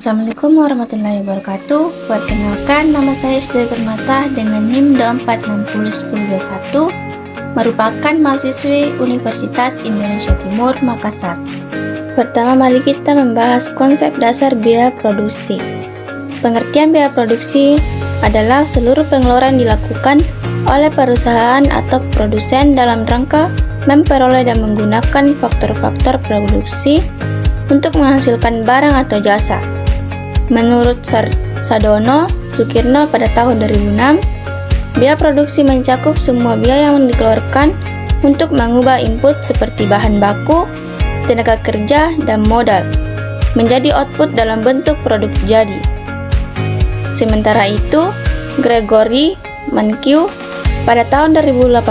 Assalamualaikum warahmatullahi wabarakatuh. Perkenalkan, nama saya Isdaya Permata dengan NIM 24601021, merupakan mahasiswi Universitas Indonesia Timur, Makassar. Pertama, mari kita membahas konsep dasar biaya produksi. Pengertian biaya produksi adalah seluruh pengeluaran dilakukan oleh perusahaan atau produsen dalam rangka memperoleh dan menggunakan faktor-faktor produksi untuk menghasilkan barang atau jasa. Menurut Sadono Sukirno pada tahun 2006, biaya produksi mencakup semua biaya yang dikeluarkan untuk mengubah input seperti bahan baku, tenaga kerja, dan modal menjadi output dalam bentuk produk jadi. Sementara itu, Gregory Mankiw pada tahun 2018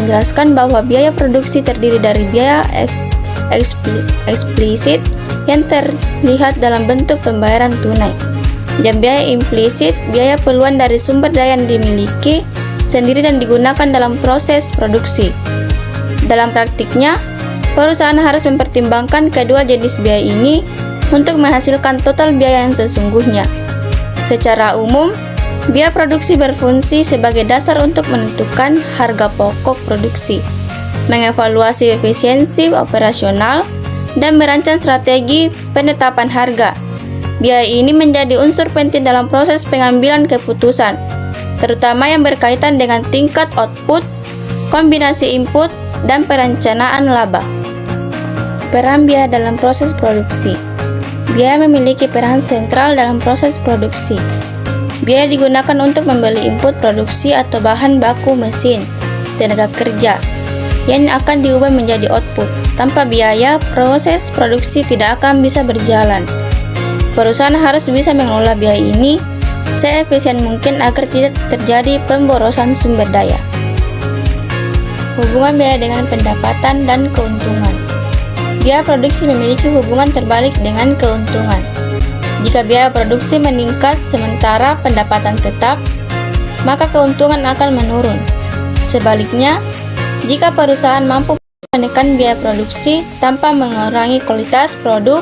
menjelaskan bahwa biaya produksi terdiri dari biaya eksplisit yang terlihat dalam bentuk pembayaran tunai, dan biaya implisit, biaya peluang dari sumber daya yang dimiliki sendiri dan digunakan dalam proses produksi. Dalam praktiknya, perusahaan harus mempertimbangkan kedua jenis biaya ini untuk menghasilkan total biaya yang sesungguhnya. Secara umum, biaya produksi berfungsi sebagai dasar untuk menentukan harga pokok produksi, mengevaluasi efisiensi operasional, dan merancang strategi penetapan harga. Biaya ini menjadi unsur penting dalam proses pengambilan keputusan, terutama yang berkaitan dengan tingkat output, kombinasi input, dan perencanaan laba. Peran biaya dalam proses produksi. Biaya memiliki peran sentral dalam proses produksi. Biaya digunakan untuk membeli input produksi atau bahan baku mesin, tenaga kerja, yang akan diubah menjadi output. Tanpa biaya, proses produksi tidak akan bisa berjalan. Perusahaan harus bisa mengelola biaya ini seefisien mungkin agar tidak terjadi pemborosan sumber daya. Hubungan biaya dengan pendapatan dan keuntungan. Biaya produksi memiliki hubungan terbalik dengan keuntungan. Jika biaya produksi meningkat sementara pendapatan tetap, maka keuntungan akan menurun. Sebaliknya, jika perusahaan mampu menekan biaya produksi tanpa mengurangi kualitas produk,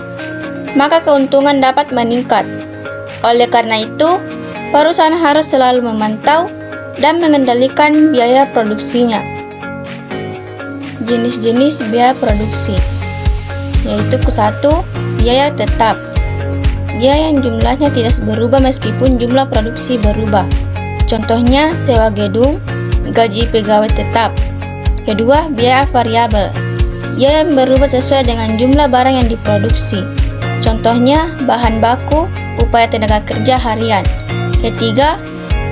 maka keuntungan dapat meningkat. Oleh karena itu, perusahaan harus selalu memantau dan mengendalikan biaya produksinya. Jenis-jenis biaya produksi, yaitu ke-1, biaya tetap. Biaya yang jumlahnya tidak berubah meskipun jumlah produksi berubah. Contohnya, sewa gedung, gaji pegawai tetap. Kedua, biaya variabel. Biaya yang berubah sesuai dengan jumlah barang yang diproduksi. Contohnya, bahan baku, upaya tenaga kerja harian. Ketiga,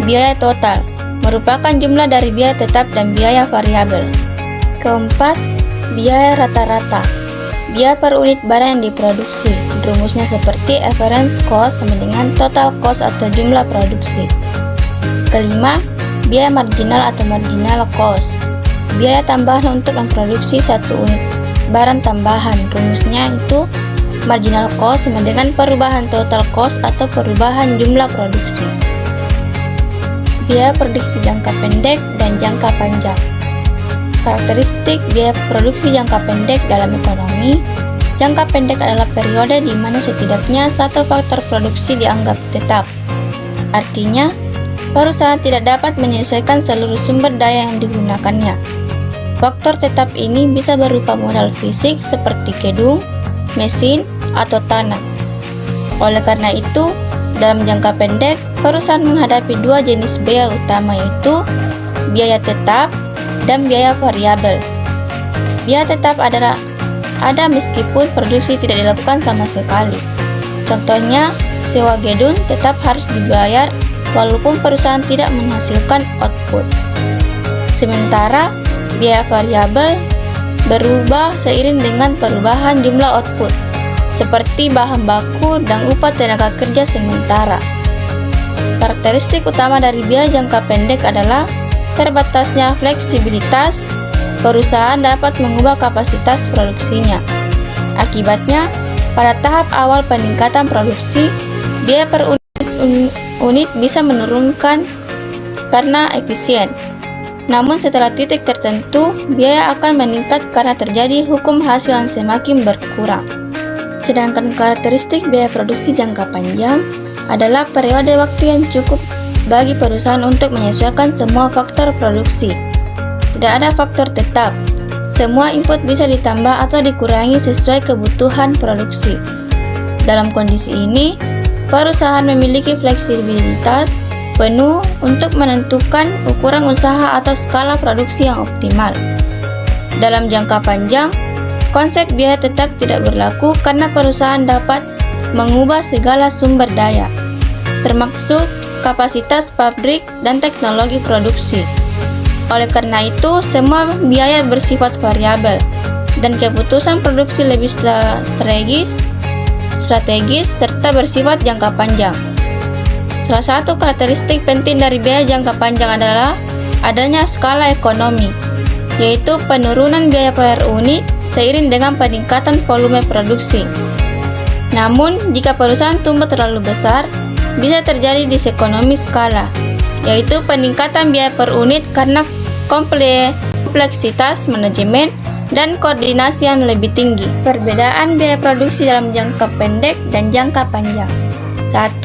biaya total, merupakan jumlah dari biaya tetap dan biaya variabel. Keempat, biaya rata-rata. Biaya per unit barang yang diproduksi. Rumusnya seperti average cost sama dengan total cost atau jumlah produksi. Kelima, biaya marginal atau marginal cost. Biaya tambahan untuk memproduksi satu unit barang tambahan. Rumusnya itu marginal cost sama dengan perubahan total cost atau perubahan jumlah produksi. Biaya produksi jangka pendek dan jangka panjang. Karakteristik biaya produksi jangka pendek dalam ekonomi. Jangka pendek adalah periode di mana setidaknya satu faktor produksi dianggap tetap. Artinya, perusahaan tidak dapat menyesuaikan seluruh sumber daya yang digunakannya. Faktor tetap ini bisa berupa modal fisik seperti gedung, mesin, atau tanah. Oleh karena itu, dalam jangka pendek, perusahaan menghadapi dua jenis biaya utama, yaitu biaya tetap dan biaya variabel. Biaya tetap ada meskipun produksi tidak dilakukan sama sekali. Contohnya, sewa gedung tetap harus dibayar walaupun perusahaan tidak menghasilkan output. Sementara, biaya variabel berubah seiring dengan perubahan jumlah output, seperti bahan baku dan upah tenaga kerja sementara. Karakteristik utama dari biaya jangka pendek adalah terbatasnya fleksibilitas. Perusahaan dapat mengubah kapasitas produksinya. Akibatnya, pada tahap awal peningkatan produksi, biaya per unit bisa menurunkan karena efisien. Namun setelah titik tertentu, biaya akan meningkat karena terjadi hukum hasil yang semakin berkurang. Sedangkan karakteristik biaya produksi jangka panjang adalah periode waktu yang cukup bagi perusahaan untuk menyesuaikan semua faktor produksi. Tidak ada faktor tetap. Semua input bisa ditambah atau dikurangi sesuai kebutuhan produksi. Dalam kondisi ini, perusahaan memiliki fleksibilitas penuh untuk menentukan ukuran usaha atau skala produksi yang optimal. Dalam jangka panjang, konsep biaya tetap tidak berlaku karena perusahaan dapat mengubah segala sumber daya, termasuk kapasitas pabrik dan teknologi produksi. Oleh karena itu, semua biaya bersifat variabel dan keputusan produksi lebih strategis serta bersifat jangka panjang. Salah satu karakteristik penting dari biaya jangka panjang adalah adanya skala ekonomi, yaitu penurunan biaya per unit seiring dengan peningkatan volume produksi. Namun, jika perusahaan tumbuh terlalu besar, bisa terjadi disekonomi skala, yaitu peningkatan biaya per unit karena kompleksitas manajemen dan koordinasi yang lebih tinggi. Perbedaan biaya produksi dalam jangka pendek dan jangka panjang. 1.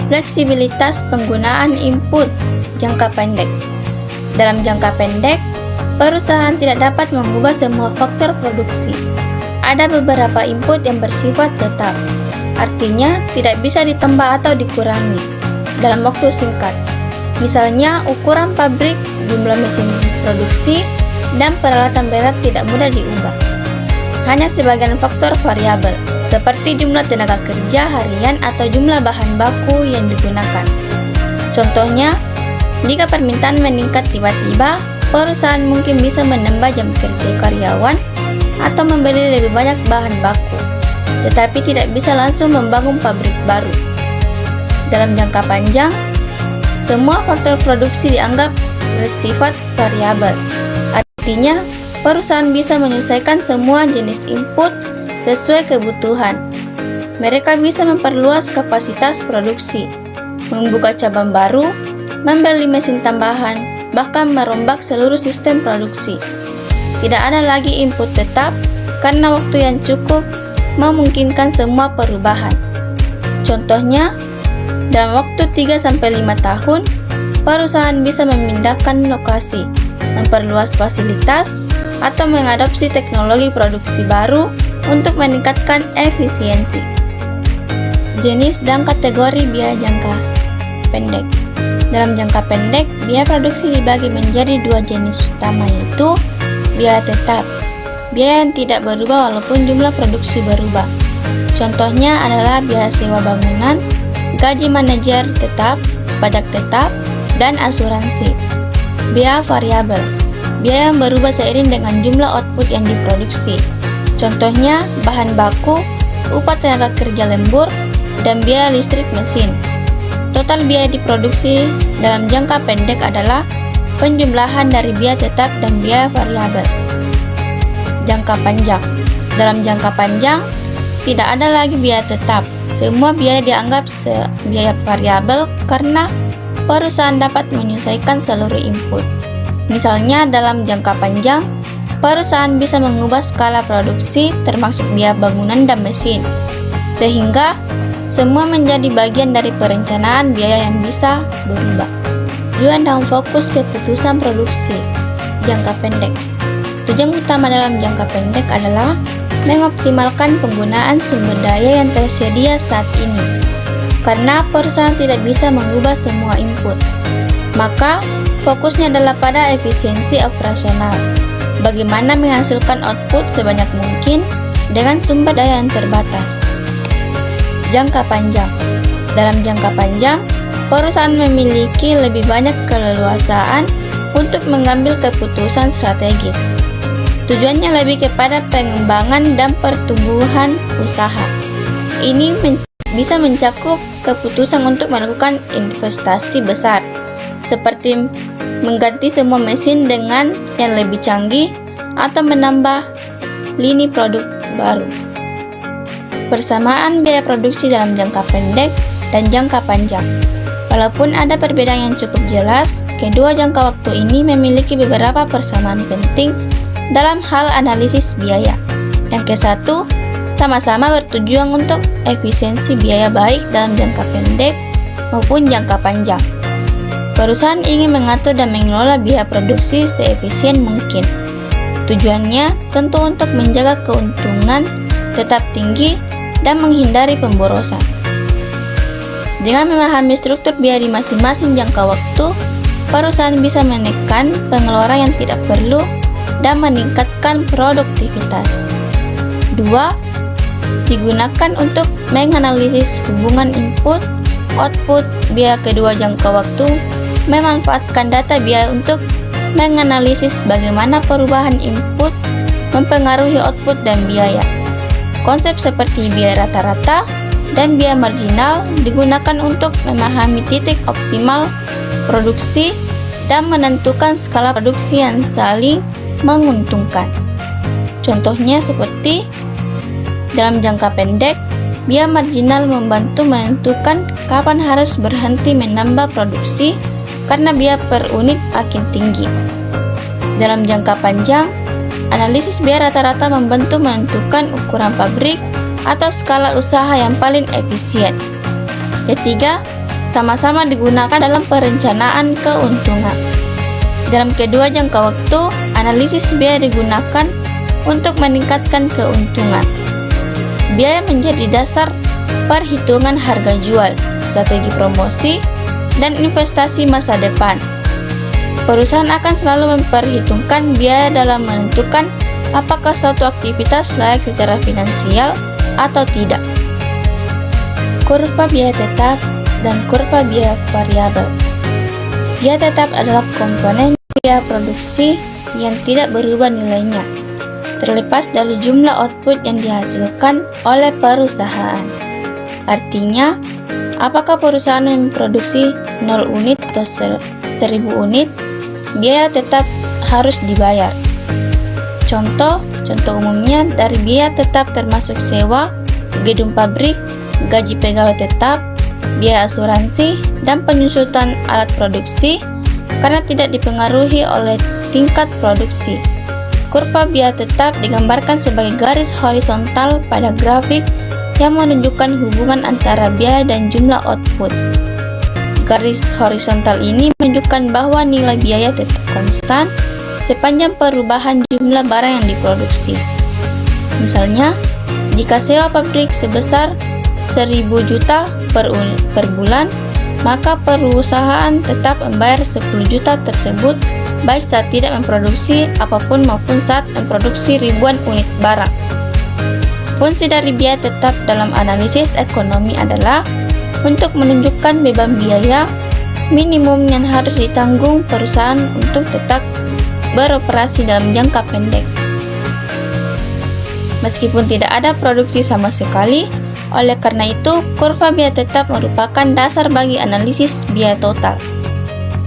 Fleksibilitas penggunaan input jangka pendek. Dalam jangka pendek, perusahaan tidak dapat mengubah semua faktor produksi. Ada beberapa input yang bersifat tetap, artinya tidak bisa ditambah atau dikurangi dalam waktu singkat. Misalnya, ukuran pabrik, jumlah mesin produksi, dan peralatan berat tidak mudah diubah. Hanya sebagian faktor variabel, seperti jumlah tenaga kerja harian atau jumlah bahan baku yang digunakan. Contohnya, jika permintaan meningkat tiba-tiba, perusahaan mungkin bisa menambah jam kerja karyawan atau membeli lebih banyak bahan baku, tetapi tidak bisa langsung membangun pabrik baru. Dalam jangka panjang, semua faktor produksi dianggap bersifat variabel. Artinya, perusahaan bisa menyesuaikan semua jenis input sesuai kebutuhan. Mereka bisa memperluas kapasitas produksi, membuka cabang baru, membeli mesin tambahan, bahkan merombak seluruh sistem produksi. Tidak ada lagi input tetap karena waktu yang cukup memungkinkan semua perubahan. Contohnya, dalam waktu 3-5 tahun, perusahaan bisa memindahkan lokasi, memperluas fasilitas, atau mengadopsi teknologi produksi baru untuk meningkatkan efisiensi. Jenis dan kategori biaya jangka pendek. Dalam jangka pendek, biaya produksi dibagi menjadi dua jenis utama, yaitu biaya tetap, biaya yang tidak berubah walaupun jumlah produksi berubah. Contohnya adalah biaya sewa bangunan, gaji manajer tetap, pajak tetap, dan asuransi. Biaya variabel, biaya yang berubah seiring dengan jumlah output yang diproduksi. Contohnya bahan baku, upah tenaga kerja lembur, dan biaya listrik mesin. Total biaya diproduksi dalam jangka pendek adalah penjumlahan dari biaya tetap dan biaya variabel. Jangka panjang. Dalam jangka panjang, tidak ada lagi biaya tetap. Semua biaya dianggap biaya variabel karena perusahaan dapat menyesuaikan seluruh input. Misalnya, dalam jangka panjang, perusahaan bisa mengubah skala produksi termasuk biaya bangunan dan mesin, sehingga semua menjadi bagian dari perencanaan biaya yang bisa berubah. Tujuan dan fokus keputusan produksi jangka pendek. Tujuan utama dalam jangka pendek adalah mengoptimalkan penggunaan sumber daya yang tersedia saat ini. Karena perusahaan tidak bisa mengubah semua input, maka fokusnya adalah pada efisiensi operasional. Bagaimana menghasilkan output sebanyak mungkin dengan sumber daya yang terbatas. Jangka panjang. Dalam jangka panjang, perusahaan memiliki lebih banyak keleluasaan untuk mengambil keputusan strategis. Tujuannya lebih kepada pengembangan dan pertumbuhan usaha. Ini bisa mencakup keputusan untuk melakukan investasi besar, seperti mengganti semua mesin dengan yang lebih canggih atau menambah lini produk baru. Persamaan biaya produksi dalam jangka pendek dan jangka panjang. Walaupun ada perbedaan yang cukup jelas, kedua jangka waktu ini memiliki beberapa persamaan penting dalam hal analisis biaya. Yang ke-1, sama-sama bertujuan untuk efisiensi biaya baik dalam jangka pendek maupun jangka panjang. Perusahaan ingin mengatur dan mengelola biaya produksi seefisien mungkin. Tujuannya tentu untuk menjaga keuntungan tetap tinggi dan menghindari pemborosan. Dengan memahami struktur biaya di masing-masing jangka waktu, perusahaan bisa menekan pengeluaran yang tidak perlu dan meningkatkan produktivitas. 2. Digunakan untuk menganalisis hubungan input, output, biaya. Kedua jangka waktu memanfaatkan data biaya untuk menganalisis bagaimana perubahan input mempengaruhi output dan biaya. Konsep seperti biaya rata-rata dan biaya marginal digunakan untuk memahami titik optimal produksi dan menentukan skala produksi yang saling menguntungkan. Contohnya seperti dalam jangka pendek, biaya marginal membantu menentukan kapan harus berhenti menambah produksi karena biaya per unit makin tinggi. Dalam jangka panjang, analisis biaya rata-rata membantu menentukan ukuran pabrik atau skala usaha yang paling efisien. Ketiga, sama-sama digunakan dalam perencanaan keuntungan. Dalam kedua jangka waktu, analisis biaya digunakan untuk meningkatkan keuntungan. Biaya menjadi dasar perhitungan harga jual, strategi promosi, dan investasi masa depan. Perusahaan akan selalu memperhitungkan biaya dalam menentukan apakah suatu aktivitas layak secara finansial atau tidak. Kurva biaya tetap dan kurva biaya variabel. Biaya tetap adalah komponen biaya produksi yang tidak berubah nilainya, terlepas dari jumlah output yang dihasilkan oleh perusahaan. Artinya, apakah perusahaan memproduksi 0 unit atau 1000 unit, biaya tetap harus dibayar. Contoh umumnya dari biaya tetap termasuk sewa gedung pabrik, gaji pegawai tetap, biaya asuransi, dan penyusutan alat produksi karena tidak dipengaruhi oleh tingkat produksi. Kurva biaya tetap digambarkan sebagai garis horizontal pada grafik yang menunjukkan hubungan antara biaya dan jumlah output. Garis horizontal ini menunjukkan bahwa nilai biaya tetap konstan sepanjang perubahan jumlah barang yang diproduksi. Misalnya, jika sewa pabrik sebesar 1.000 juta per bulan, maka perusahaan tetap membayar 10 juta tersebut baik saat tidak memproduksi apapun maupun saat memproduksi ribuan unit barang. Fungsi dari biaya tetap dalam analisis ekonomi adalah untuk menunjukkan beban biaya minimum yang harus ditanggung perusahaan untuk tetap beroperasi dalam jangka pendek. Meskipun tidak ada produksi sama sekali, oleh karena itu kurva biaya tetap merupakan dasar bagi analisis biaya total,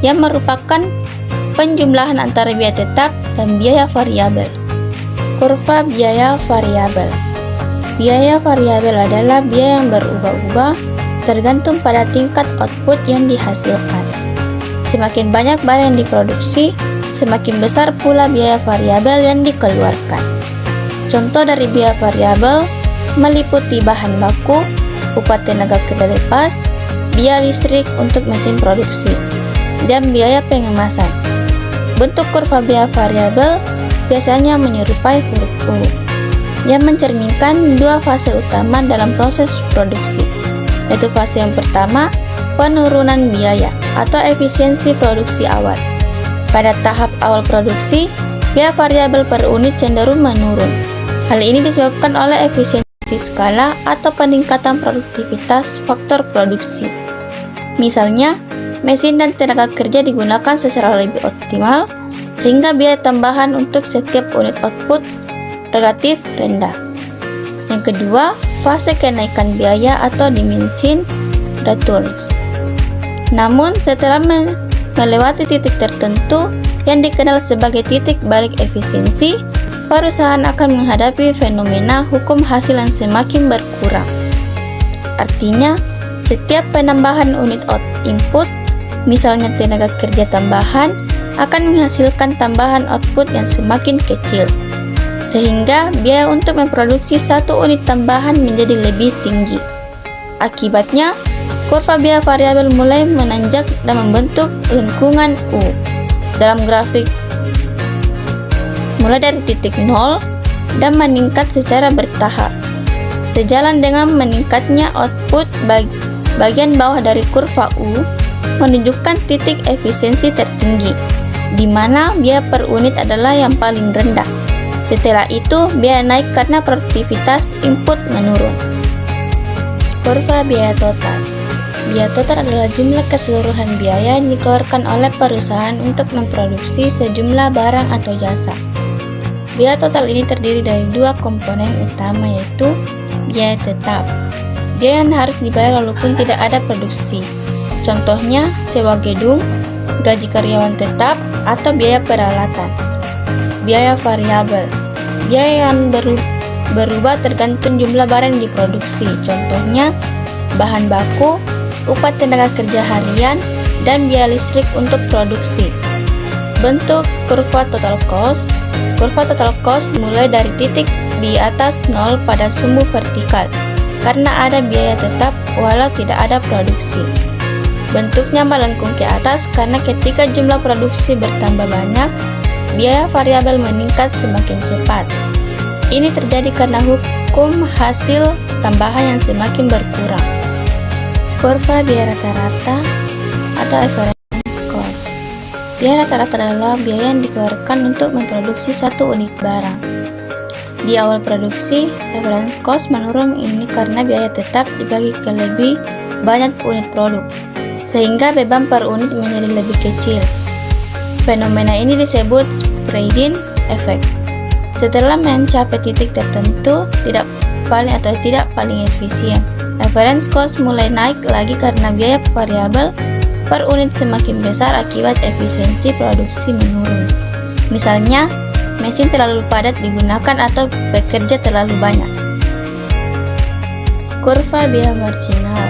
yang merupakan penjumlahan antara biaya tetap dan biaya variabel. Kurva biaya variabel. Biaya variabel adalah biaya yang berubah-ubah tergantung pada tingkat output yang dihasilkan. Semakin banyak barang yang diproduksi, semakin besar pula biaya variabel yang dikeluarkan. Contoh dari biaya variabel meliputi bahan baku, upah tenaga kerja lepas, biaya listrik untuk mesin produksi, dan biaya pengemasan. Bentuk kurva biaya variabel biasanya menyerupai huruf U, yang mencerminkan dua fase utama dalam proses produksi, yaitu fase yang pertama, penurunan biaya atau efisiensi produksi awal. Pada tahap awal produksi, biaya variabel per unit cenderung menurun. Hal ini disebabkan oleh efisiensi skala atau peningkatan produktivitas faktor produksi. Misalnya, mesin dan tenaga kerja digunakan secara lebih optimal, sehingga biaya tambahan untuk setiap unit output relatif rendah. Yang kedua, fase kenaikan biaya atau diminishing returns. Namun, setelah melewati titik tertentu yang dikenal sebagai titik balik efisiensi, perusahaan akan menghadapi fenomena hukum hasil yang semakin berkurang. Artinya, setiap penambahan unit input, misalnya tenaga kerja tambahan, akan menghasilkan tambahan output yang semakin kecil. sehingga biaya untuk memproduksi satu unit tambahan menjadi lebih tinggi. Akibatnya, kurva biaya variabel mulai menanjak dan membentuk lengkungan U. Dalam grafik mulai dari titik nol dan meningkat secara bertahap. Sejalan dengan meningkatnya output, bagian bawah dari kurva U menunjukkan titik efisiensi tertinggi, di mana biaya per unit adalah yang paling rendah. Setelah itu, biaya naik karena produktivitas input menurun. Kurva biaya total. Biaya total adalah jumlah keseluruhan biaya yang dikeluarkan oleh perusahaan untuk memproduksi sejumlah barang atau jasa. Biaya total ini terdiri dari dua komponen utama, yaitu biaya tetap, biaya yang harus dibayar walaupun tidak ada produksi. Contohnya, sewa gedung, gaji karyawan tetap, atau biaya peralatan. Biaya variabel, biaya yang berubah tergantung jumlah barang yang diproduksi. Contohnya, bahan baku, upah tenaga kerja harian, dan biaya listrik untuk produksi. Bentuk kurva total cost. Kurva total cost mulai dari titik di atas 0 pada sumbu vertikal, karena ada biaya tetap walau tidak ada produksi. Bentuknya melengkung ke atas karena ketika jumlah produksi bertambah banyak, biaya variabel meningkat semakin cepat. Ini terjadi karena hukum hasil tambahan yang semakin berkurang. Kurva biaya rata-rata atau average cost. Biaya rata-rata adalah biaya yang dikeluarkan untuk memproduksi satu unit barang. Di awal produksi, average cost menurun ini karena biaya tetap dibagi ke lebih banyak unit produk, sehingga beban per unit menjadi lebih kecil. Fenomena ini disebut spreading effect. Setelah mencapai titik tertentu, tidak paling efisien, average cost mulai naik lagi karena biaya variabel per unit semakin besar akibat efisiensi produksi menurun. Misalnya, mesin terlalu padat digunakan atau pekerja terlalu banyak. Kurva biaya marginal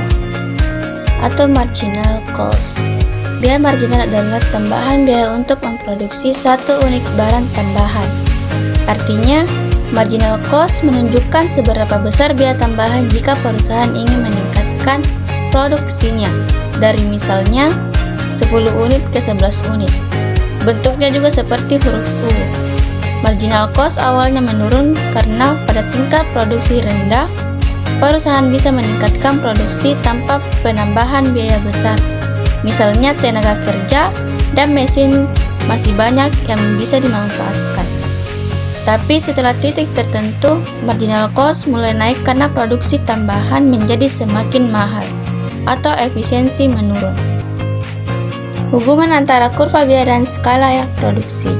atau marginal cost. Biaya marginal adalah tambahan biaya untuk memproduksi satu unit barang tambahan. Artinya, marginal cost menunjukkan seberapa besar biaya tambahan jika perusahaan ingin meningkatkan produksinya dari misalnya 10 unit ke 11 unit. Bentuknya juga seperti huruf U. Marginal cost awalnya menurun karena pada tingkat produksi rendah, perusahaan bisa meningkatkan produksi tanpa penambahan biaya besar. Misalnya tenaga kerja dan mesin masih banyak yang bisa dimanfaatkan. Tapi setelah titik tertentu, marginal cost mulai naik karena produksi tambahan menjadi semakin mahal atau efisiensi menurun. Hubungan antara kurva biaya dan skala produksi.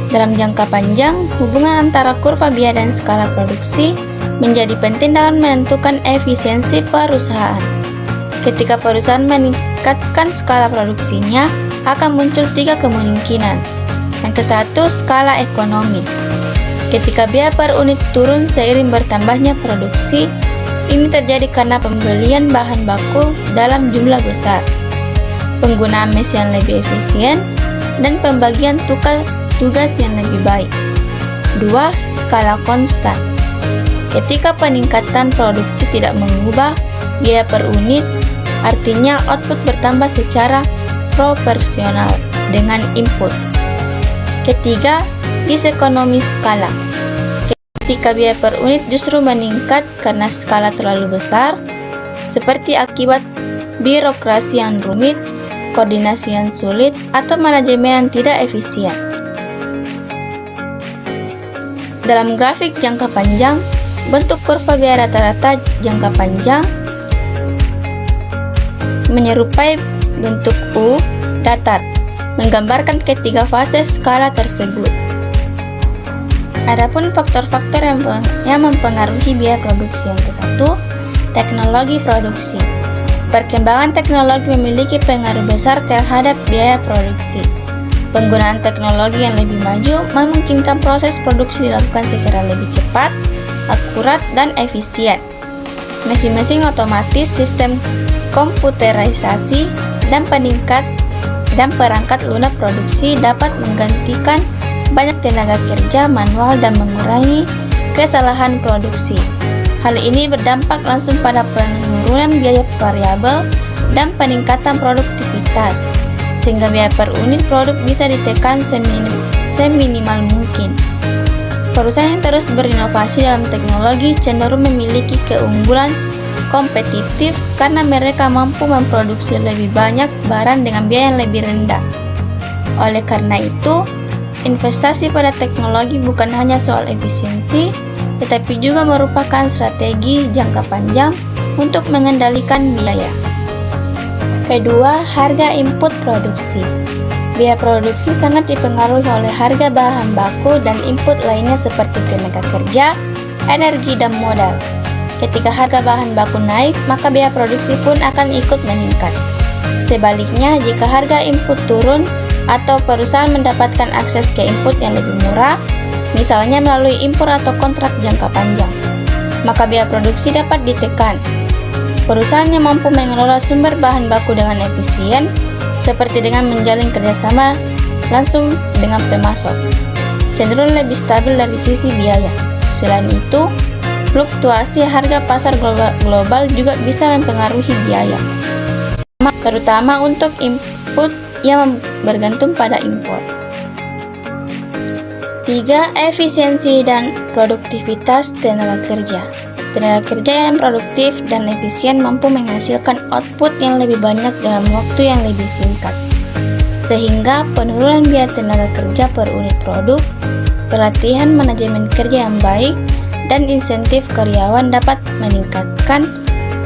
Dalam jangka panjang, hubungan antara kurva biaya dan skala produksi menjadi penting dalam menentukan efisiensi perusahaan. Ketika perusahaan meningkatkan skala produksinya, akan muncul 3 kemungkinan. Yang ke-1, skala ekonomi. Ketika biaya per unit turun seiring bertambahnya produksi, ini terjadi karena pembelian bahan baku dalam jumlah besar, penggunaan mesin yang lebih efisien, dan pembagian tugas yang lebih baik. 2. Skala konstan. Ketika peningkatan produksi tidak mengubah biaya per unit, artinya output bertambah secara proporsional dengan input. Ketiga, disekonomi skala. Ketika biaya per unit justru meningkat karena skala terlalu besar, seperti akibat birokrasi yang rumit, koordinasi yang sulit, atau manajemen yang tidak efisien. Dalam grafik jangka panjang, bentuk kurva biaya rata-rata jangka panjang menyerupai bentuk U datar, menggambarkan ketiga fase skala tersebut. Adapun faktor-faktor yang mempengaruhi biaya produksi. Yang ke-1, teknologi produksi. Perkembangan teknologi memiliki pengaruh besar terhadap biaya produksi. Penggunaan teknologi yang lebih maju memungkinkan proses produksi dilakukan secara lebih cepat, akurat, dan efisien. Mesin-mesin otomatis, sistem komputerisasi, dan perangkat lunak produksi dapat menggantikan banyak tenaga kerja manual dan mengurangi kesalahan produksi. Hal ini berdampak langsung pada penurunan biaya variabel dan peningkatan produktivitas, sehingga biaya per unit produk bisa ditekan seminimal mungkin. Perusahaan yang terus berinovasi dalam teknologi cenderung memiliki keunggulan kompetitif karena mereka mampu memproduksi lebih banyak barang dengan biaya yang lebih rendah. Oleh karena itu, investasi pada teknologi bukan hanya soal efisiensi, tetapi juga merupakan strategi jangka panjang untuk mengendalikan biaya. Kedua, harga input produksi. Biaya produksi sangat dipengaruhi oleh harga bahan baku dan input lainnya seperti tenaga kerja, energi, dan modal. Ketika harga bahan baku naik, maka biaya produksi pun akan ikut meningkat. Sebaliknya, jika harga input turun atau perusahaan mendapatkan akses ke input yang lebih murah, misalnya melalui impor atau kontrak jangka panjang, maka biaya produksi dapat ditekan. Perusahaan yang mampu mengelola sumber bahan baku dengan efisien, seperti dengan menjalin kerjasama langsung dengan pemasok, cenderung lebih stabil dari sisi biaya. Selain itu, fluktuasi harga pasar global juga bisa mempengaruhi biaya, terutama untuk input yang bergantung pada impor. 3. Efisiensi dan produktivitas tenaga kerja. Tenaga kerja yang produktif dan efisien mampu menghasilkan output yang lebih banyak dalam waktu yang lebih singkat, sehingga penurunan biaya tenaga kerja per unit produk, pelatihan manajemen kerja yang baik, dan insentif karyawan dapat meningkatkan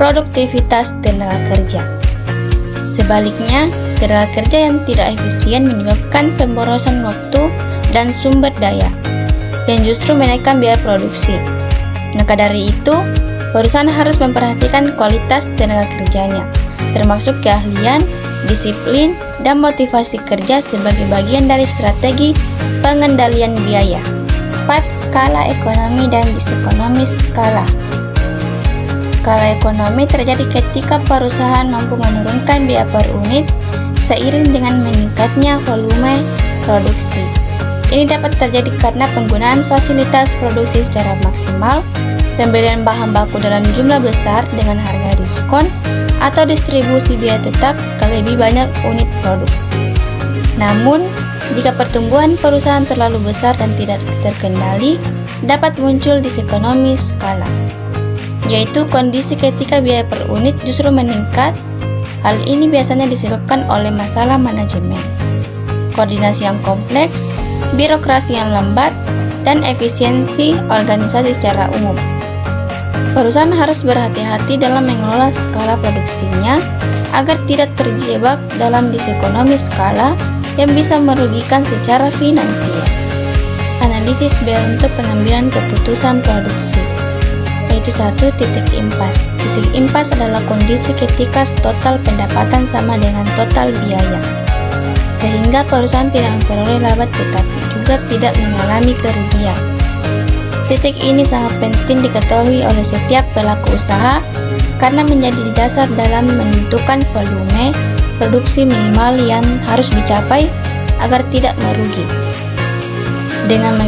produktivitas tenaga kerja. Sebaliknya, tenaga kerja yang tidak efisien menyebabkan pemborosan waktu dan sumber daya, yang justru menaikkan biaya produksi. Maka dari itu, perusahaan harus memperhatikan kualitas tenaga kerjanya, termasuk keahlian, disiplin, dan motivasi kerja sebagai bagian dari strategi pengendalian biaya. 4. Skala ekonomi dan disekonomi skala. Skala ekonomi terjadi ketika perusahaan mampu menurunkan biaya per unit seiring dengan meningkatnya volume produksi. Ini dapat terjadi karena penggunaan fasilitas produksi secara maksimal, pembelian bahan baku dalam jumlah besar dengan harga diskon, atau distribusi biaya tetap ke lebih banyak unit produk. Namun, jika pertumbuhan perusahaan terlalu besar dan tidak terkendali, dapat muncul disekonomi skala, yaitu kondisi ketika biaya per unit justru meningkat. Hal ini biasanya disebabkan oleh masalah manajemen, koordinasi yang kompleks, birokrasi yang lambat, dan efisiensi organisasi secara umum. Perusahaan harus berhati-hati dalam mengelola skala produksinya agar tidak terjebak dalam disekonomi skala yang bisa merugikan secara finansial. Analisis biaya untuk pengambilan keputusan produksi, yaitu 1. Titik impas. Titik impas adalah kondisi ketika total pendapatan sama dengan total biaya, sehingga perusahaan tidak memperoleh laba tetapi juga tidak mengalami kerugian. Titik ini sangat penting diketahui oleh setiap pelaku usaha karena menjadi dasar dalam menentukan volume produksi minimal yang harus dicapai agar tidak merugi. Dengan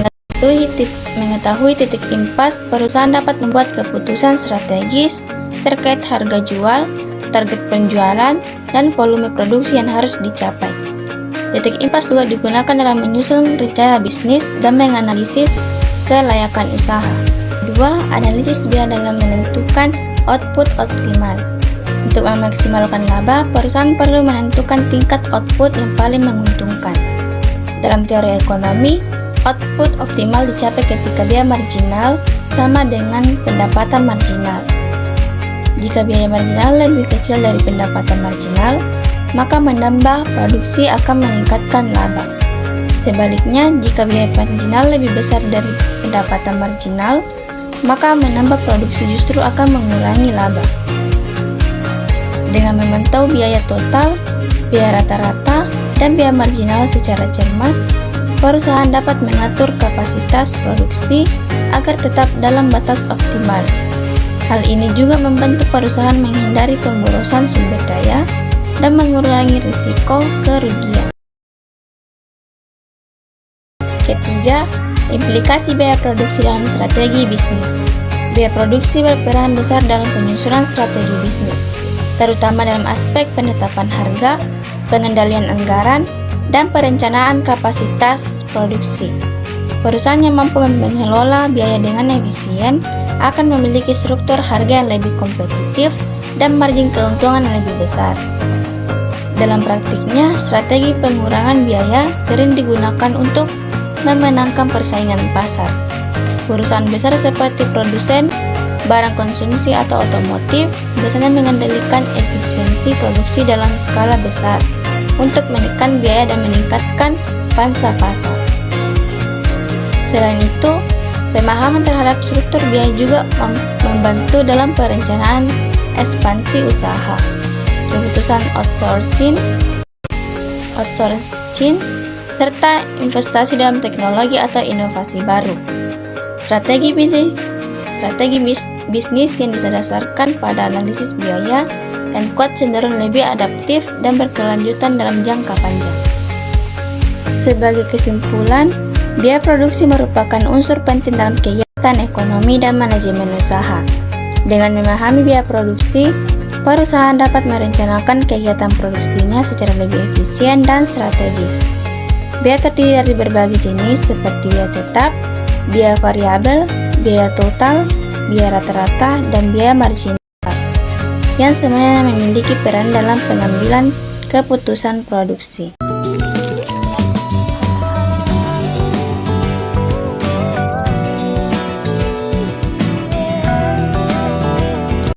mengetahui titik impas, perusahaan dapat membuat keputusan strategis terkait harga jual, target penjualan, dan volume produksi yang harus dicapai. Titik impas juga digunakan dalam menyusun rencana bisnis dan menganalisis kelayakan usaha. 2. Analisis biaya dalam menentukan output optimal. Untuk memaksimalkan laba, perusahaan perlu menentukan tingkat output yang paling menguntungkan. Dalam teori ekonomi, output optimal dicapai ketika biaya marginal sama dengan pendapatan marginal. Jika biaya marginal lebih kecil dari pendapatan marginal, maka menambah produksi akan meningkatkan laba. Sebaliknya, jika biaya marginal lebih besar dari pendapatan marginal, maka menambah produksi justru akan mengurangi laba. Dengan memantau biaya total, biaya rata-rata, dan biaya marginal secara cermat, perusahaan dapat mengatur kapasitas produksi agar tetap dalam batas optimal. Hal ini juga membantu perusahaan menghindari pemborosan sumber daya dan mengurangi risiko kerugian. Ketiga, implikasi biaya produksi dalam strategi bisnis. Biaya produksi berperan besar dalam penyusunan strategi bisnis, terutama dalam aspek penetapan harga, pengendalian anggaran, dan perencanaan kapasitas produksi. Perusahaan yang mampu mengelola biaya dengan efisien akan memiliki struktur harga yang lebih kompetitif dan margin keuntungan yang lebih besar. Dalam praktiknya, strategi pengurangan biaya sering digunakan untuk memenangkan persaingan pasar. Perusahaan besar seperti produsen barang konsumsi atau otomotif biasanya mengendalikan efisiensi produksi dalam skala besar untuk menekan biaya dan meningkatkan pangsa pasar. Selain itu, pemahaman terhadap struktur biaya juga membantu dalam perencanaan ekspansi usaha. Keputusan outsourcing, serta investasi dalam teknologi atau inovasi baru. Strategi bisnis yang didasarkan pada analisis biaya dan kuat cenderung lebih adaptif dan berkelanjutan dalam jangka panjang. Sebagai kesimpulan, biaya produksi merupakan unsur penting dalam kegiatan ekonomi dan manajemen usaha. Dengan memahami biaya produksi, perusahaan dapat merencanakan kegiatan produksinya secara lebih efisien dan strategis. Biaya terdiri dari berbagai jenis seperti biaya tetap, biaya variabel, biaya total, biaya rata-rata, dan biaya marginal, yang semuanya memiliki peran dalam pengambilan keputusan produksi.